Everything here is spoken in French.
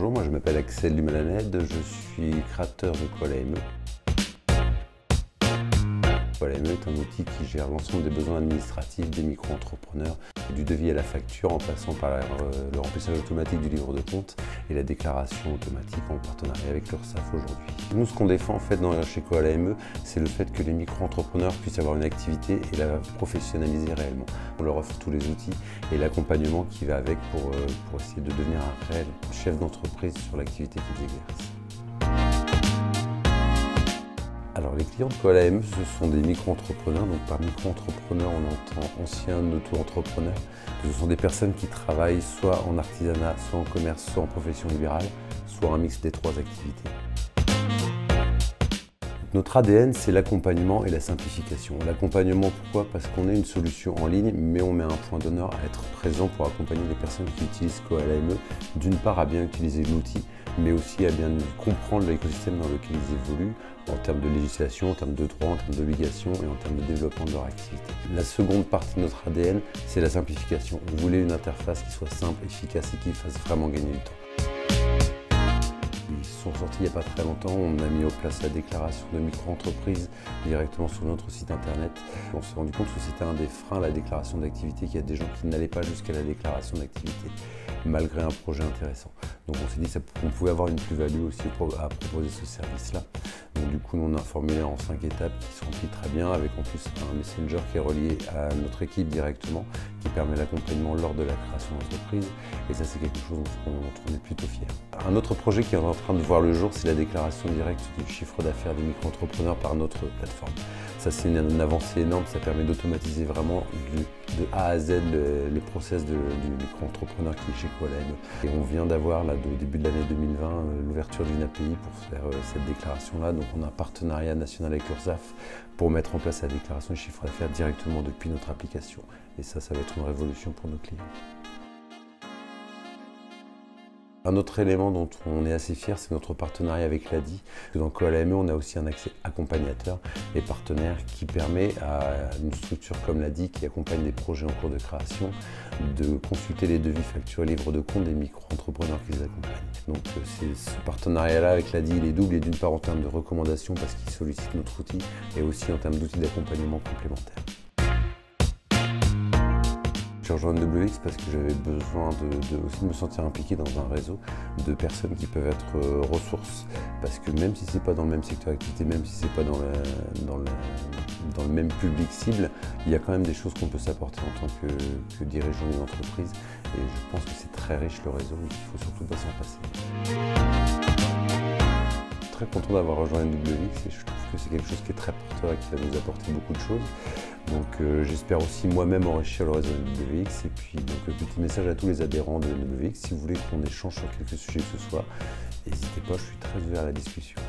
Bonjour, moi je m'appelle Axel Lumalaned, je suis créateur de Koala.me. Koala.me est un outil qui gère l'ensemble des besoins administratifs des micro-entrepreneurs, du devis à la facture en passant par le remplissage automatique du livre de compte et la déclaration automatique en partenariat avec l'URSSAF aujourd'hui. Nous, ce qu'on défend en fait chez Koala.me, c'est le fait que les micro-entrepreneurs puissent avoir une activité et la professionnaliser réellement. On leur offre tous les outils et l'accompagnement qui va avec pour essayer de devenir un réel chef d'entreprise sur l'activité qu'ils exercent. Alors les clients de Koala.me, ce sont des micro-entrepreneurs. Donc par micro-entrepreneurs, on entend anciens auto-entrepreneurs. Ce sont des personnes qui travaillent soit en artisanat, soit en commerce, soit en profession libérale, soit un mix des trois activités. Notre ADN, c'est l'accompagnement et la simplification. L'accompagnement, pourquoi? Parce qu'on est une solution en ligne, mais on met un point d'honneur à être présent pour accompagner les personnes qui utilisent Koala.me, d'une part à bien utiliser l'outil, mais aussi à bien comprendre l'écosystème dans lequel ils évoluent, en termes de législation, en termes de droit, en termes d'obligations et en termes de développement de leur activité. La seconde partie de notre ADN, c'est la simplification. On voulait une interface qui soit simple, efficace et qui fasse vraiment gagner du temps. Ils sont sortis il n'y a pas très longtemps, on a mis en place la déclaration de micro-entreprise directement sur notre site internet. On s'est rendu compte que c'était un des freins à la déclaration d'activité, qu'il y a des gens qui n'allaient pas jusqu'à la déclaration d'activité, malgré un projet intéressant. Donc on s'est dit qu'on pouvait avoir une plus-value aussi à proposer ce service-là. Donc du coup, on a un formulaire en 5 étapes qui se remplit très bien, avec en plus un messenger qui est relié à notre équipe directement, qui permet l'accompagnement lors de la création d'entreprise. Et ça, c'est quelque chose dont on est plutôt fiers. Un autre projet qui est en train de voir le jour, c'est la déclaration directe du chiffre d'affaires des micro-entrepreneurs par notre plateforme. Ça, c'est une avancée énorme, ça permet d'automatiser vraiment de A à Z les process du micro-entrepreneur qui est chez Koala.me. Et on vient d'avoir, au début de l'année 2020, l'ouverture d'une API pour faire cette déclaration-là. Donc on a un partenariat national avec l'URSSAF pour mettre en place la déclaration de chiffre d'affaires directement depuis notre application. Et ça va être une révolution pour nos clients. Un autre élément dont on est assez fier, c'est notre partenariat avec l'ADI. Dans Koala.me, on a aussi un accès accompagnateur et partenaire qui permet à une structure comme l'ADI, qui accompagne des projets en cours de création, de consulter les devis, factures et livres de compte des micro-entrepreneurs qu'ils accompagnent. Donc ce partenariat-là avec l'ADI, il est double, et d'une part en termes de recommandations parce qu'ils sollicitent notre outil, et aussi en termes d'outils d'accompagnement complémentaires. J'ai rejoint WX parce que j'avais besoin aussi de me sentir impliqué dans un réseau de personnes qui peuvent être ressources. Parce que même si ce n'est pas dans le même secteur d'activité, même si ce n'est pas dans le même public cible, il y a quand même des choses qu'on peut s'apporter en tant que dirigeant d'une entreprise. Et je pense que c'est très riche le réseau, il ne faut surtout pas s'en passer. Très content d'avoir rejoint WX et je trouve que c'est quelque chose qui est très porteur et qui va nous apporter beaucoup de choses. Donc j'espère aussi moi-même enrichir le réseau de WX. Et puis donc petit message à tous les adhérents de WX, si vous voulez qu'on échange sur quelque sujet que ce soit, n'hésitez pas, je suis très ouvert à la discussion.